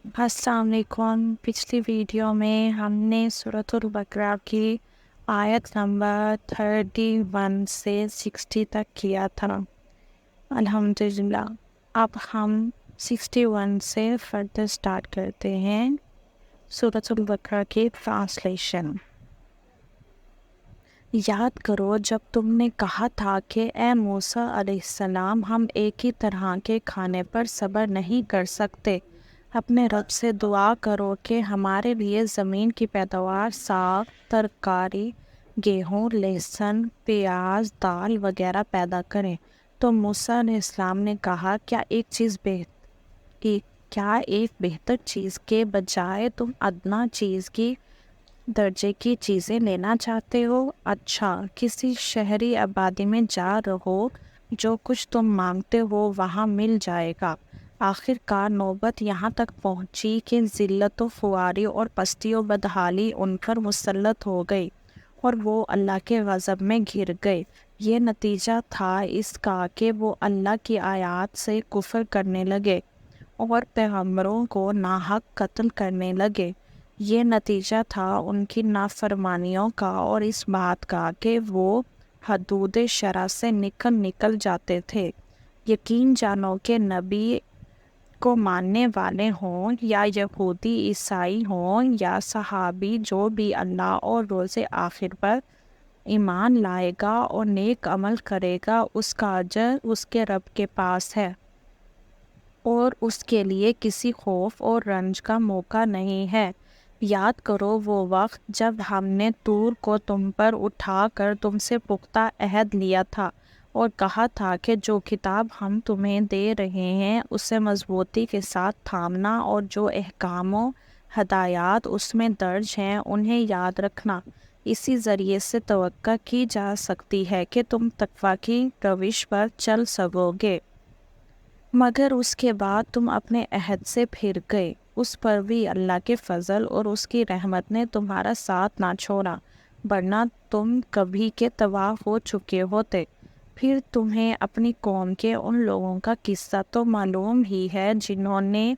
अस्सलाम वालेकुम। पिछली वीडियो में हमने सूरतुल बकरा की आयत नंबर 31 से 60 तक किया था। अल्हम्दुलिल्लाह अब हम 61 से फर्दर स्टार्ट करते हैं सूरतुल बकरा की ट्रांसलेशन। याद करो जब तुमने कहा था कि ए मूसा अलैहिस्सलाम, हम एक ही तरह के खाने पर सब्र नहीं कर सकते। अपने रब से दुआ करो कि हमारे लिए ज़मीन की पैदावार, साग, तरकारी, गेहूँ, लहसुन, प्याज, दाल वगैरह पैदा करें। तो मूसा अलैहिस्सलाम ने कहा, क्या एक बेहतर चीज़ के बजाय तुम अदना चीज़ की दर्जे की चीज़ें लेना चाहते हो? अच्छा, किसी शहरी आबादी में जा रहो, जो कुछ तुम मांगते हो वहाँ मिल जाएगा। आखिरकार नौबत यहाँ तक पहुँची कि ज़िल्लत व खुआरी और पस्ती व बदहाली उन पर मुसल्लत हो गई और वो अल्लाह के गज़ब में घिर गए। ये नतीजा था इसका कि वो अल्लाह की आयत से कुफ्र करने लगे और पैगम्बरों को नाहक कत्ल करने लगे। ये नतीजा था उनकी नाफरमानियों का और इस बात का कि वो हदूद शरा से निकल जाते थे। यकीन जानो कि नबी को मानने वाले हों या यहूदी, ईसाई हों या सहाबी, जो भी अल्लाह और रोज़े आखिर पर ईमान लाएगा और नेक अमल करेगा, उसका अजर उसके रब के पास है और उसके लिए किसी खौफ और रंज का मौका नहीं है। याद करो वो वक्त जब हमने तूर को तुम पर उठाकर तुमसे पुख्ता अहद लिया था और कहा था कि जो किताब हम तुम्हें दे रहे हैं उसे मजबूती के साथ थामना और जो अहकाम व हदायत उसमें दर्ज हैं उन्हें याद रखना। इसी ज़रिए से तवक्का की जा सकती है कि तुम तकवा की रविश पर चल सकोगे। मगर उसके बाद तुम अपने अहद से फिर गए। उस पर भी अल्लाह के फजल और उसकी रहमत ने तुम्हारा साथ ना छोड़ा, वरना तुम कभी के तबाह हो चुके होते। फिर तुम्हें अपनी कौम के उन लोगों का किस्सा तो मालूम ही है जिन्होंने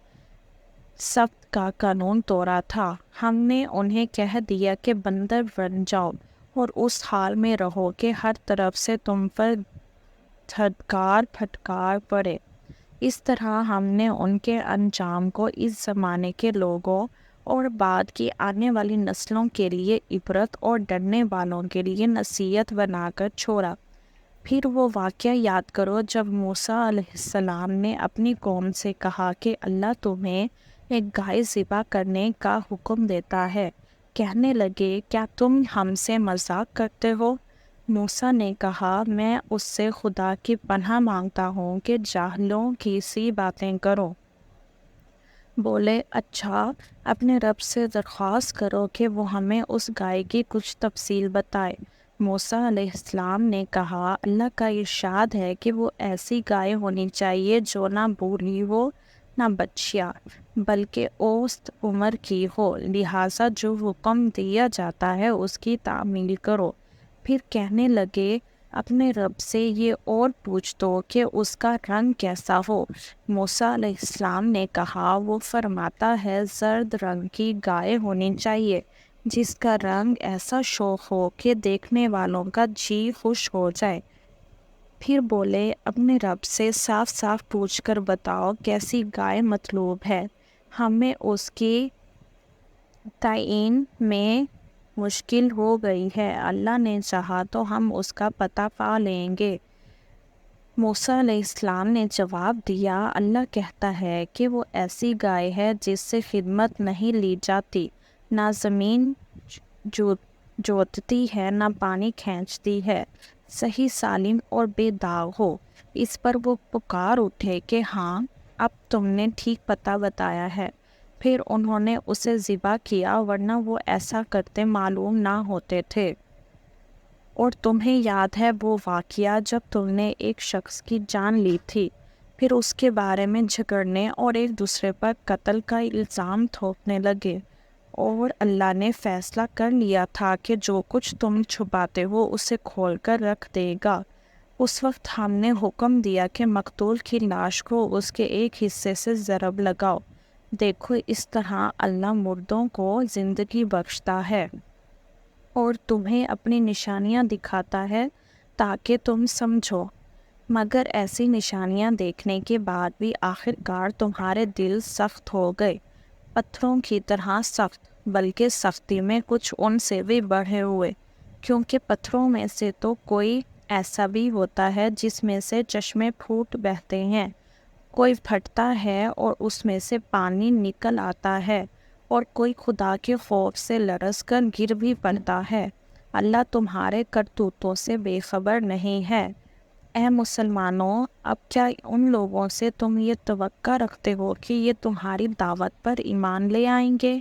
सब्त का कानून तोड़ा था। हमने उन्हें कह दिया कि बंदर बन जाओ और उस हाल में रहो कि हर तरफ से तुम पर धड़कार फटकार पड़े। इस तरह हमने उनके अंजाम को इस ज़माने के लोगों और बाद की आने वाली नस्लों के लिए इबरत और डरने वालों के लिए नसीहत बनाकर छोड़ा। फिर वो वाक़या याद करो जब मूसा अलैहिस्सलाम ने अपनी कौम से कहा कि अल्लाह तुम्हें एक गाय ज़िबा करने का हुक्म देता है। कहने लगे, क्या तुम हमसे मजाक करते हो? मूसा ने कहा, मैं उससे खुदा की पनाह मांगता हूँ कि जाहलों की सी बातें करो। बोले, अच्छा, अपने रब से दरख्वास्त करो कि वो हमें उस गाय की कुछ तफसील बताए। मूसा अलैहिस्सलाम ने कहा, अल्लाह का इरशाद है कि वो ऐसी गाय होनी चाहिए जो ना बूढ़ी हो ना बच्चिया, बल्कि औसत उम्र की हो। लिहाजा जो हुक्म दिया जाता है उसकी तामील करो। फिर कहने लगे, अपने रब से ये और पूछ दो कि उसका रंग कैसा हो। मूसा अलैहिस्सलाम ने कहा, वो फरमाता है जर्द रंग की गाय होनी चाहिए जिसका रंग ऐसा शोख हो कि देखने वालों का जी खुश हो जाए। फिर बोले, अपने रब से साफ साफ पूछ कर बताओ कैसी गाय मतलूब है। हमें उसकी तयीन में मुश्किल हो गई है। अल्लाह ने चाहा तो हम उसका पता पा लेंगे। मूसा अलैहिस्सलाम ने जवाब दिया, अल्लाह कहता है कि वो ऐसी गाय है जिससे खिदमत नहीं ली जाती, ना ज़मीन जो जोतती है ना पानी खींचती है, सही सालिम और बेदाग हो। इस पर वो पुकार उठे कि हाँ, अब तुमने ठीक पता बताया है। फिर उन्होंने उसे ज़िबा किया, वरना वो ऐसा करते मालूम ना होते थे। और तुम्हें याद है वो वाक़या जब तुमने एक शख्स की जान ली थी, फिर उसके बारे में झगड़ने और एक दूसरे पर कत्ल का इल्ज़ाम थोपने लगे, और अल्लाह ने फ़ैसला कर लिया था कि जो कुछ तुम छुपाते हो उसे खोल कर रख देगा। उस वक्त हमने हुक्म दिया कि मकतूल की लाश को उसके एक हिस्से से ज़रब लगाओ। دیکھو اس طرح اللہ مردوں کو زندگی بخشتا ہے اور تمہیں اپنی نشانیاں دکھاتا ہے تاکہ تم سمجھو، مگر ایسی نشانیاں دیکھنے کے بعد بھی آخر کار تمہارے دل سخت ہو گئے، پتھروں کی طرح سخت، بلکہ سختی میں کچھ ان سے بھی بڑھے ہوئے، کیونکہ پتھروں میں سے تو کوئی ایسا بھی ہوتا ہے جس میں سے چشمے پھوٹ بہتے ہیں، کوئی پھٹتا ہے اور اس میں سے پانی نکل آتا ہے، اور کوئی خدا کے خوف سے لرز کر گر بھی پڑتا ہے۔ اللہ تمہارے کرتوتوں سے بے خبر نہیں ہے۔ اے مسلمانوں، اب کیا ان لوگوں سے تم یہ توقع رکھتے ہو کہ یہ تمہاری دعوت پر ایمان لے آئیں گے؟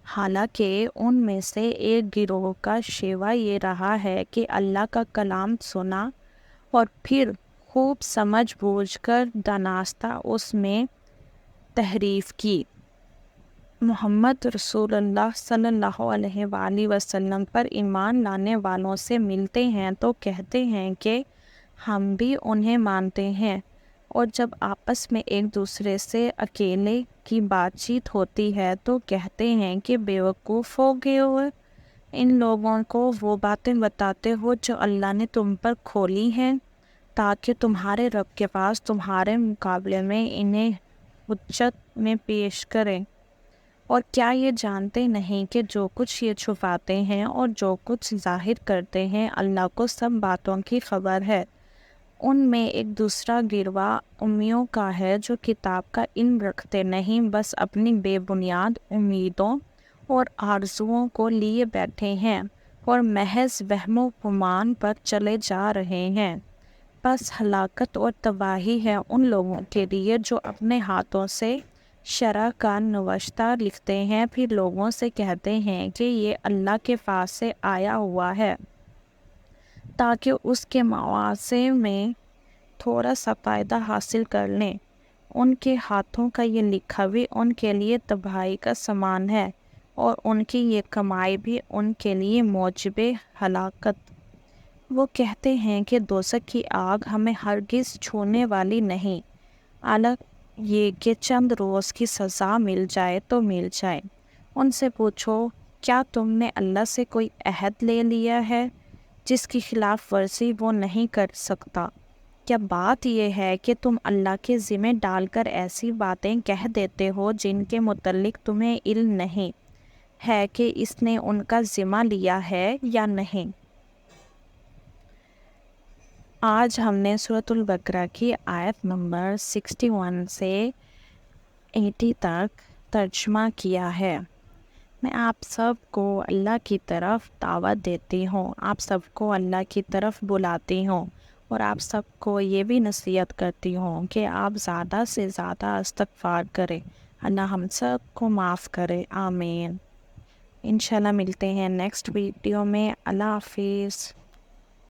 حالانکہ ان میں سے ایک گروہ کا شیوا یہ رہا ہے کہ اللہ کا کلام سنا اور پھر خوب سمجھ بوجھ کر دانستہ اس میں تحریف کی۔ محمد رسول اللہ صلی اللہ علیہ وآلہ وسلم پر ایمان لانے والوں سے ملتے ہیں تو کہتے ہیں کہ ہم بھی انہیں مانتے ہیں، اور جب آپس میں ایک دوسرے سے اکیلے کی بات چیت ہوتی ہے تو کہتے ہیں کہ بیوقوف ہو گئے ہو، ان لوگوں کو وہ باتیں بتاتے ہو جو اللہ نے تم پر کھولی ہیں تاکہ تمہارے رب کے پاس تمہارے مقابلے میں انہیں حجت میں پیش کریں۔ اور کیا یہ جانتے نہیں کہ جو کچھ یہ چھپاتے ہیں اور جو کچھ ظاہر کرتے ہیں اللہ کو سب باتوں کی خبر ہے۔ ان میں ایک دوسرا گروہ امیوں کا ہے جو کتاب کا علم رکھتے نہیں، بس اپنی بے بنیاد امیدوں اور آرزوؤں کو لیے بیٹھے ہیں اور محض وہم و گمان پر چلے جا رہے ہیں۔ بس ہلاکت اور تباہی ہے ان لوگوں کے لیے جو اپنے ہاتھوں سے شرع کا نوشتہ لکھتے ہیں، پھر لوگوں سے کہتے ہیں کہ یہ اللہ کے پاس سے آیا ہوا ہے تاکہ اس کے مواضع میں تھوڑا سا فائدہ حاصل کر لیں۔ ان کے ہاتھوں کا یہ لکھا بھی ان کے لیے تباہی کا سامان ہے، اور ان کی یہ کمائی بھی ان کے لیے موجب ہلاکت۔ وہ کہتے ہیں کہ دوزخ کی آگ ہمیں ہرگز چھونے والی نہیں، الگ یہ کہ چند روز کی سزا مل جائے تو مل جائے۔ ان سے پوچھو، کیا تم نے اللہ سے کوئی عہد لے لیا ہے جس کی خلاف ورزی وہ نہیں کر سکتا؟ کیا بات یہ ہے کہ تم اللہ کے ذمہ ڈال کر ایسی باتیں کہہ دیتے ہو جن کے متعلق تمہیں علم نہیں ہے کہ اس نے ان کا ذمہ لیا ہے یا نہیں؟ آج ہم نے سورۃ البقرہ کی آیت نمبر 61 سے 80 تک ترجمہ کیا ہے۔ میں آپ سب کو اللہ کی طرف دعوت دیتی ہوں، آپ سب کو اللہ کی طرف بلاتی ہوں، اور آپ سب کو یہ بھی نصیحت کرتی ہوں کہ آپ زیادہ سے زیادہ استغفار کریں، اللہ ہم سب کو معاف کرے، آمین۔ انشاءاللہ ملتے ہیں نیکسٹ ویڈیو میں۔ اللہ حافظ۔